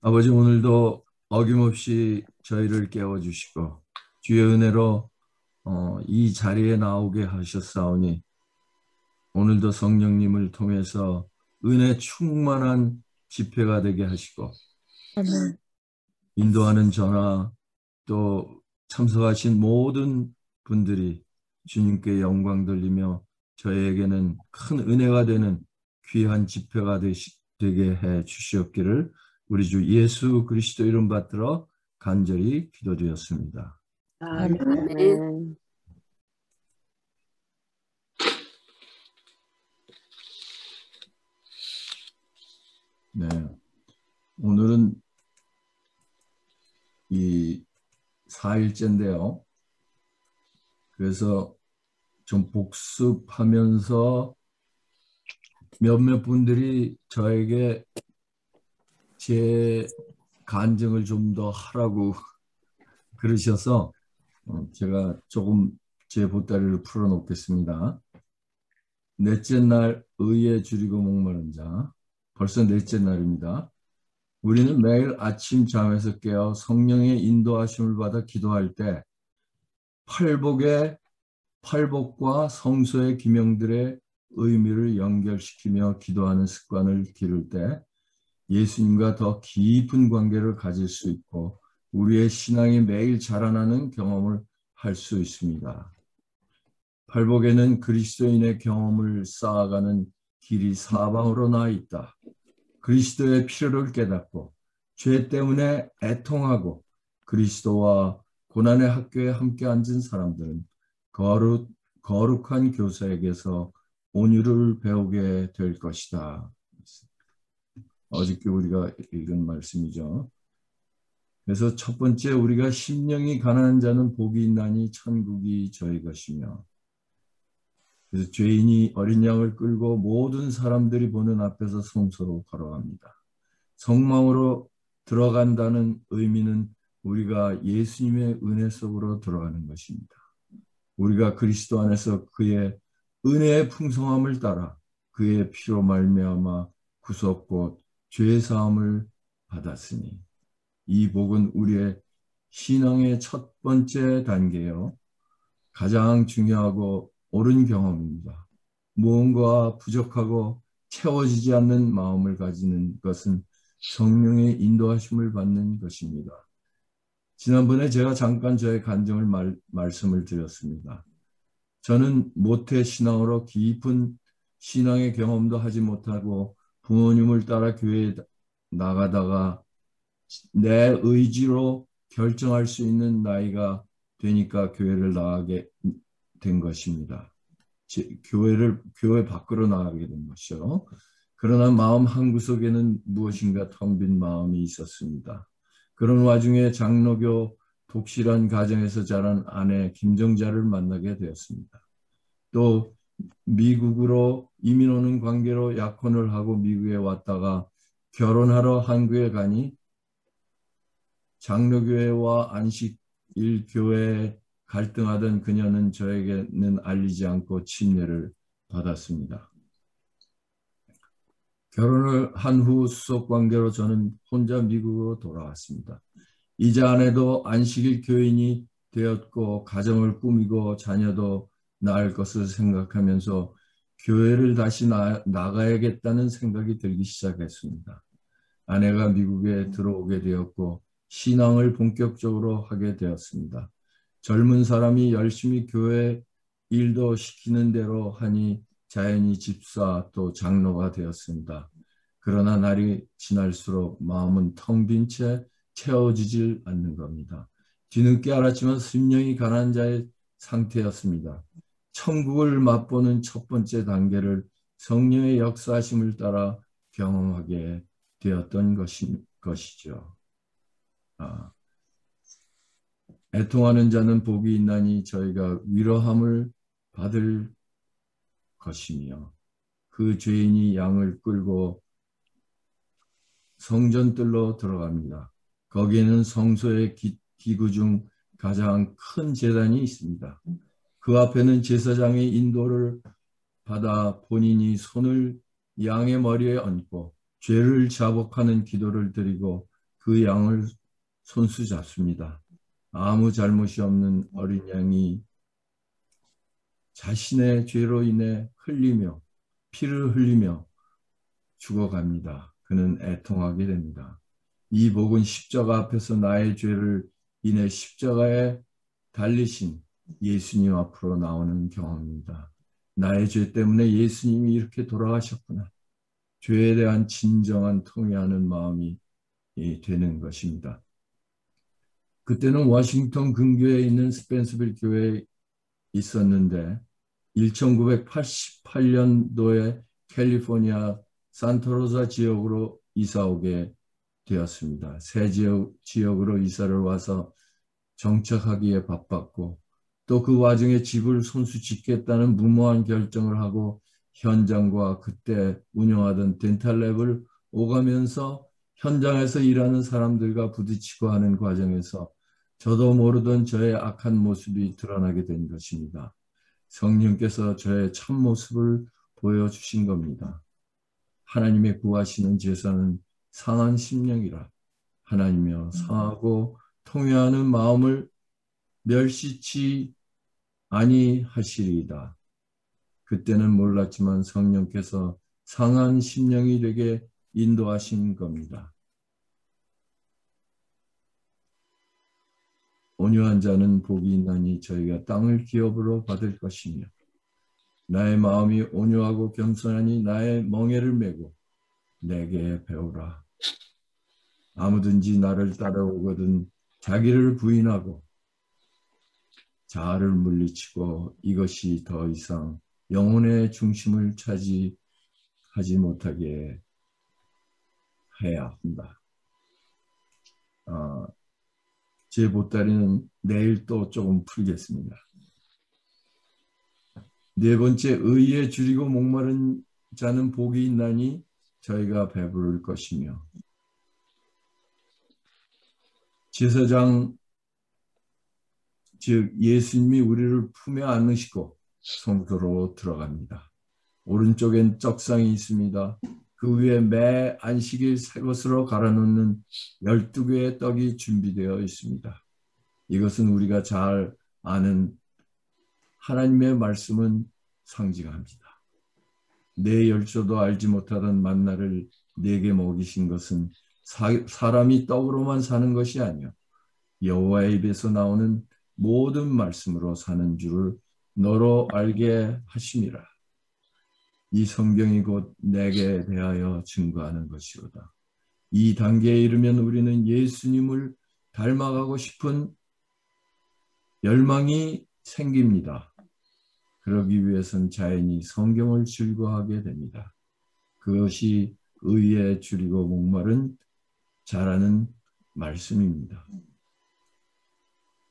아버지, 오늘도 어김없이 저희를 깨워주시고 주의 은혜로 이 자리에 나오게 하셨사오니 오늘도 성령님을 통해서 은혜 충만한 집회가 되게 하시고 아멘. 인도하는 저나 또 참석하신 모든 분들이 주님께 영광 돌리며 저희에게는 큰 은혜가 되는 귀한 집회가 되게 해 주시옵기를 우리 주 예수 그리스도 이름 받들어 간절히 기도드렸습니다. 아멘. 아멘. 네, 오늘은 이 4일째인데요. 그래서 좀 복습하면서 몇몇 분들이 저에게 제 간증을 좀 더 하라고 그러셔서 제가 조금 제 보따리를 풀어놓겠습니다. 넷째 날 의에 줄이고 목마른 자. 벌써 넷째 날입니다. 우리는 매일 아침 잠에서 깨어 성령의 인도하심을 받아 기도할 때 팔복과 성소의 기명들의 의미를 연결시키며 기도하는 습관을 기를 때 예수님과 더 깊은 관계를 가질 수 있고 우리의 신앙이 매일 자라나는 경험을 할 수 있습니다. 팔복에는 그리스도인의 경험을 쌓아가는 길이 사방으로 나 있다. 그리스도의 필요를 깨닫고 죄 때문에 애통하고 그리스도와 고난의 학교에 함께 앉은 사람들은 거룩한 교사에게서 온유를 배우게 될 것이다. 어저께 우리가 읽은 말씀이죠. 그래서 첫 번째, 우리가 심령이 가난한 자는 복이 있나니 천국이 저희 것이며, 그래서 죄인이 어린 양을 끌고 모든 사람들이 보는 앞에서 성소로 걸어갑니다. 성망으로 들어간다는 의미는 우리가 예수님의 은혜 속으로 들어가는 것입니다. 우리가 그리스도 안에서 그의 은혜의 풍성함을 따라 그의 피로 말미암아 구속 곧 죄 사함을 받았으니 이 복은 우리의 신앙의 첫 번째 단계요. 가장 중요하고 옳은 경험입니다. 무언가 부족하고 채워지지 않는 마음을 가지는 것은 성령의 인도하심을 받는 것입니다. 지난번에 제가 잠깐 저의 간증을 말씀을 드렸습니다. 저는 모태 신앙으로 깊은 신앙의 경험도 하지 못하고 부모님을 따라 교회에 나가다가 내 의지로 결정할 수 있는 나이가 되니까 교회를 나가게 된 것입니다. 교회 밖으로 나가게 된 것이죠. 그러나 마음 한구석에는 무엇인가 텅 빈 마음이 있었습니다. 그런 와중에 장로교 독실한 가정에서 자란 아내 김정자를 만나게 되었습니다. 또 미국으로 이민 오는 관계로 약혼을 하고 미국에 왔다가 결혼하러 한국에 가니 장로교회와 안식일교회에 갈등하던 그녀는 저에게는 알리지 않고 침례를 받았습니다. 결혼을 한 후 수속 관계로 저는 혼자 미국으로 돌아왔습니다. 이제 아내도 안식일 교인이 되었고 가정을 꾸미고 자녀도 낳을 것을 생각하면서 교회를 다시 나가야겠다는 생각이 들기 시작했습니다. 아내가 미국에 들어오게 되었고 신앙을 본격적으로 하게 되었습니다. 젊은 사람이 열심히 교회 일도 시키는 대로 하니 자연히 집사 또 장로가 되었습니다. 그러나 날이 지날수록 마음은 텅 빈 채 채워지질 않는 겁니다. 뒤늦게 알았지만 심령이 가난한 자의 상태였습니다. 천국을 맛보는 첫 번째 단계를 성령의 역사하심을 따라 경험하게 되었던 것이죠. 애통하는 자는 복이 있나니 저희가 위로함을 받을 것이며 그 죄인이 양을 끌고 성전뜰로 들어갑니다. 거기에는 성소의 기구 중 가장 큰 제단이 있습니다. 그 앞에는 제사장의 인도를 받아 본인이 손을 양의 머리에 얹고 죄를 자복하는 기도를 드리고 그 양을 손수 잡습니다. 아무 잘못이 없는 어린 양이 자신의 죄로 인해 피를 흘리며 죽어갑니다. 그는 애통하게 됩니다. 이 복은 십자가 앞에서 나의 죄를 인해 십자가에 달리신 예수님 앞으로 나오는 경험입니다. 나의 죄 때문에 예수님이 이렇게 돌아가셨구나. 죄에 대한 진정한 통회하는 마음이 되는 것입니다. 그때는 워싱턴 근교에 있는 스펜서빌 교회에 있었는데 1988년도에 캘리포니아 산타로사 지역으로 이사 오게 되었습니다. 새 지역으로 이사를 와서 정착하기에 바빴고 또 그 와중에 집을 손수 짓겠다는 무모한 결정을 하고 현장과 그때 운영하던 덴탈랩을 오가면서 현장에서 일하는 사람들과 부딪히고 하는 과정에서 저도 모르던 저의 악한 모습이 드러나게 된 것입니다. 성령께서 저의 참모습을 보여주신 겁니다. 하나님의 구하시는 제사는 상한 심령이라 하나님이여 상하고 통회하는 마음을 멸시치 아니하시리이다. 그때는 몰랐지만 성령께서 상한 심령이 되게 인도하신 겁니다. 온유한 자는 복이 있나니 저희가 땅을 기업으로 받을 것이며 나의 마음이 온유하고 겸손하니 나의 멍에를 메고 내게 배우라. 아무든지 나를 따라오거든 자기를 부인하고 자아를 물리치고 이것이 더 이상 영혼의 중심을 차지하지 못하게 해야 한다. 제 보따리는 내일 또 조금 풀겠습니다. 네 번째, 의에 줄이고 목마른 자는 복이 있나니 저희가 배부를 것이며 제사장 즉 예수님이 우리를 품에 안으시고 성소로 들어갑니다. 오른쪽엔 떡상이 있습니다. 그 위에 매 안식일 새 것으로 갈아놓는 12개의 떡이 준비되어 있습니다. 이것은 우리가 잘 아는 하나님의 말씀은 상징합니다. 내 열조도 알지 못하던 만나를 내게 먹이신 것은 사람이 떡으로만 사는 것이 아니요 여호와의 입에서 나오는 모든 말씀으로 사는 줄을 너로 알게 하심이라. 이 성경이 곧 내게 대하여 증거하는 것이로다. 이 단계에 이르면 우리는 예수님을 닮아가고 싶은 열망이 생깁니다. 그러기 위해서는 자연히 성경을 즐거워하게 됩니다. 그것이 의에 줄이고 목마른 자라는 말씀입니다.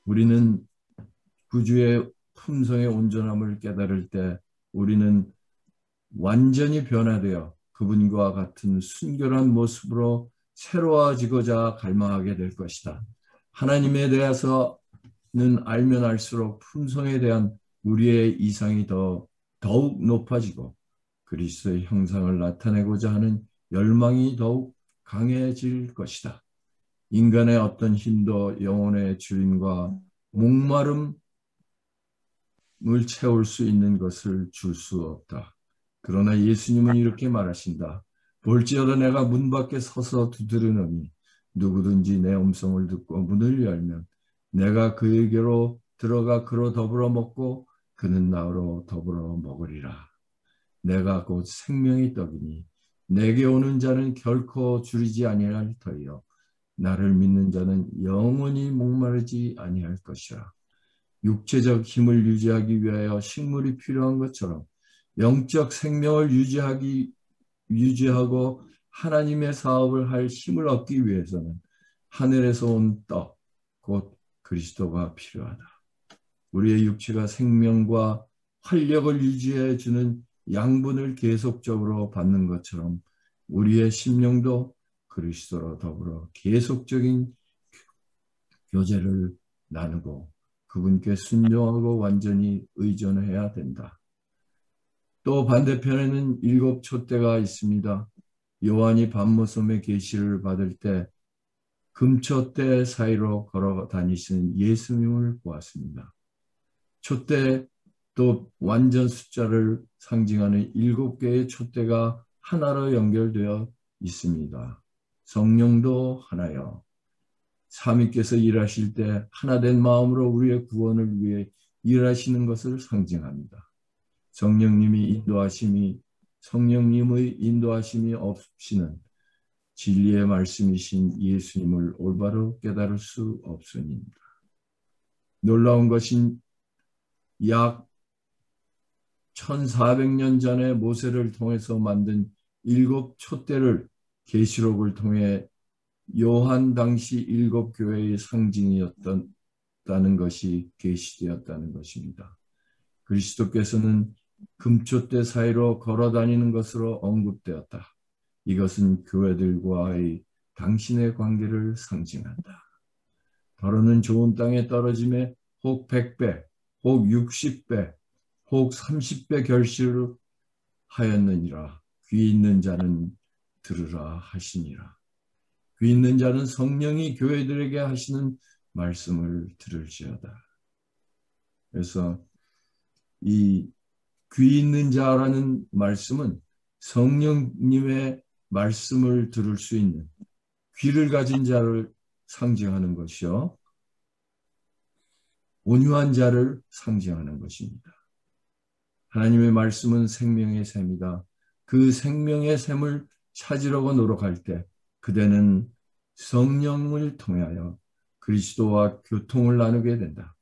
우리는 구주의 품성의 온전함을 깨달을 때 우리는 완전히 변화되어 그분과 같은 순결한 모습으로 새로워지고자 갈망하게 될 것이다. 하나님에 대해서는 알면 알수록 품성에 대한 우리의 이상이 더욱 높아지고 그리스도의 형상을 나타내고자 하는 열망이 더욱 강해질 것이다. 인간의 어떤 힘도 영혼의 주인과 목마름을 채울 수 있는 것을 줄 수 없다. 그러나 예수님은 이렇게 말하신다. 볼지어다 내가 문 밖에 서서 두드리노니 누구든지 내 음성을 듣고 문을 열면 내가 그에게로 들어가 그로 더불어 먹고 그는 나로 더불어 먹으리라. 내가 곧 생명의 떡이니 내게 오는 자는 결코 줄이지 아니할 터이요 나를 믿는 자는 영원히 목마르지 아니할 것이라. 육체적 힘을 유지하기 위하여 식물이 필요한 것처럼 영적 생명을 유지하고 하나님의 사업을 할 힘을 얻기 위해서는 하늘에서 온 떡, 곧 그리스도가 필요하다. 우리의 육체가 생명과 활력을 유지해 주는 양분을 계속적으로 받는 것처럼 우리의 심령도 그리스도로 더불어 계속적인 교제를 나누고 그분께 순종하고 완전히 의존해야 된다. 또 반대편에는 7 촛대가 있습니다. 요한이 밤모섬의 계시를 받을 때 금촛대 사이로 걸어 다니시는 예수님을 보았습니다. 촛대 또 완전 숫자를 상징하는 7개의 촛대가 하나로 연결되어 있습니다. 성령도 하나요. 삼위께서 일하실 때 하나된 마음으로 우리의 구원을 위해 일하시는 것을 상징합니다. 성령님의 인도하심이 없이는 진리의 말씀이신 예수님을 올바로 깨달을 수 없으니입니다. 놀라운 것은 약 1400년 전에 모세를 통해서 만든 7촛대를 계시록을 통해 요한 당시 7교회의 상징이었다는 것이 계시되었다는 것입니다. 그리스도께서는 금촛대 사이로 걸어다니는 것으로 언급되었다. 이것은 교회들과의 당신의 관계를 상징한다. 더러는 좋은 땅에 떨어짐에 혹 100배, 혹 60배, 혹 30배 결실을 하였느니라. 귀 있는 자는 들으라 하시니라. 귀 있는 자는 성령이 교회들에게 하시는 말씀을 들을지어다. 그래서 이 귀 있는 자라는 말씀은 성령님의 말씀을 들을 수 있는 귀를 가진 자를 상징하는 것이요. 온유한 자를 상징하는 것입니다. 하나님의 말씀은 생명의 샘이다. 그 생명의 샘을 찾으려고 노력할 때 그대는 성령을 통하여 그리스도와 교통을 나누게 된다.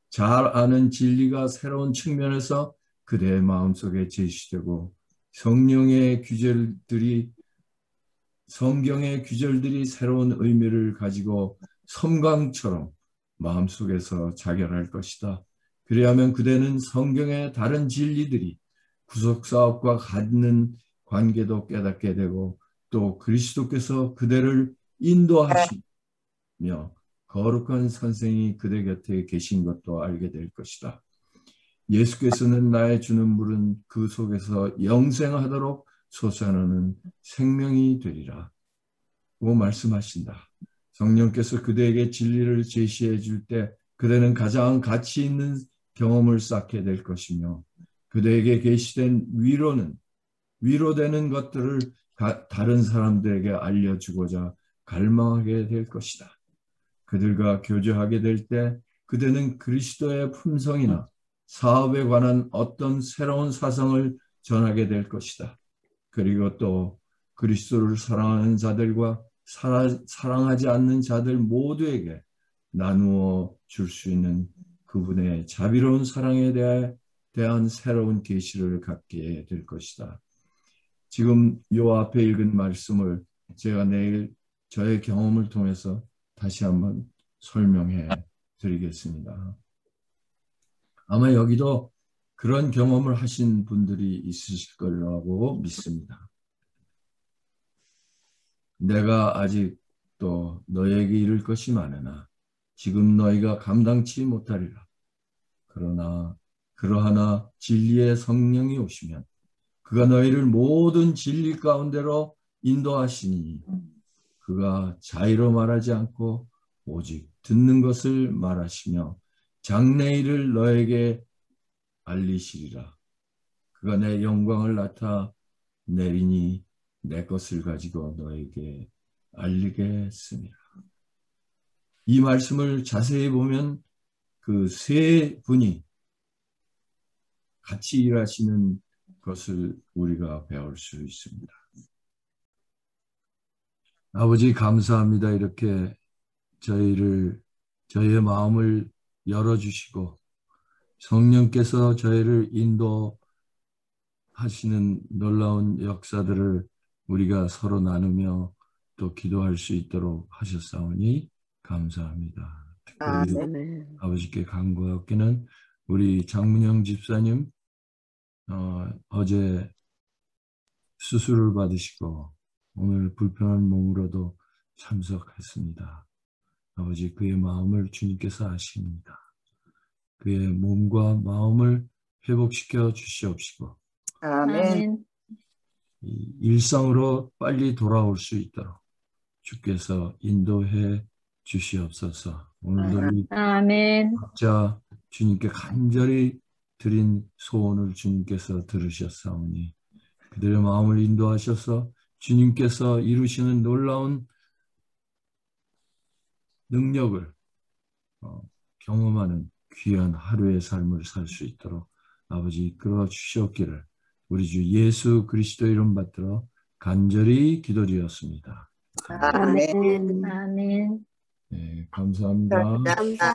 잘 아는 진리가 새로운 측면에서 그대의 마음속에 제시되고 성경의 규절들이 새로운 의미를 가지고 섬광처럼 마음속에서 자결할 것이다. 그리하면 그대는 성경의 다른 진리들이 구속사업과 갖는 관계도 깨닫게 되고 또 그리스도께서 그대를 인도하시며 거룩한 선생이 그대 곁에 계신 것도 알게 될 것이다. 예수께서는 나의 주는 물은 그 속에서 영생하도록 솟아나는 생명이 되리라 고 말씀하신다. 성령께서 그대에게 진리를 제시해 줄 때 그대는 가장 가치 있는 경험을 쌓게 될 것이며 그대에게 계시된 위로되는 것들을 다른 사람들에게 알려주고자 갈망하게 될 것이다. 그들과 교제하게 될 때 그대는 그리스도의 품성이나 사업에 관한 어떤 새로운 사상을 전하게 될 것이다. 그리고 또 그리스도를 사랑하는 자들과 사랑하지 않는 자들 모두에게 나누어 줄 수 있는 그분의 자비로운 사랑에 대한 새로운 계시를 갖게 될 것이다. 지금 요 앞에 읽은 말씀을 제가 내일 저의 경험을 통해서 다시 한번 설명해 드리겠습니다. 아마 여기도 그런 경험을 하신 분들이 있으실 거라고 믿습니다. 내가 아직 또 너에게 이를 것이 많으나 지금 너희가 감당치 못하리라. 그러하나 진리의 성령이 오시면 그가 너희를 모든 진리 가운데로 인도하시니 그가 자의로 말하지 않고 오직 듣는 것을 말하시며 장래일을 너에게 알리시리라. 그가 내 영광을 나타내리니 내 것을 가지고 너에게 알리겠습니다. 이 말씀을 자세히 보면 그 세 분이 같이 일하시는 것을 우리가 배울 수 있습니다. 아버지 감사합니다. 이렇게 저희의 마음을 열어주시고 성령께서 저희를 인도하시는 놀라운 역사들을 우리가 서로 나누며 또 기도할 수 있도록 하셨사오니 감사합니다. 특별히 아버지께 간구하옵기는 우리 장문영 집사님 어제 수술을 받으시고 오늘 불편한 몸으로도 참석했습니다. 아버지 그의 마음을 주님께서 아십니다. 그의 몸과 마음을 회복시켜 주시옵시고 아멘. 일상으로 빨리 돌아올 수 있도록 주께서 인도해 주시옵소서. 오늘도 우리 아멘. 각자 주님께 간절히 드린 소원을 주님께서 들으셨사오니 그들의 마음을 인도하셔서 주님께서 이루시는 놀라운 능력을 경험하는 귀한 하루의 삶을 살 수 있도록 아버지 이끌어 주시옵기를 우리 주 예수 그리스도 이름 받들어 간절히 기도드렸습니다. 아멘. 아멘. 네, 감사합니다. 감사합니다.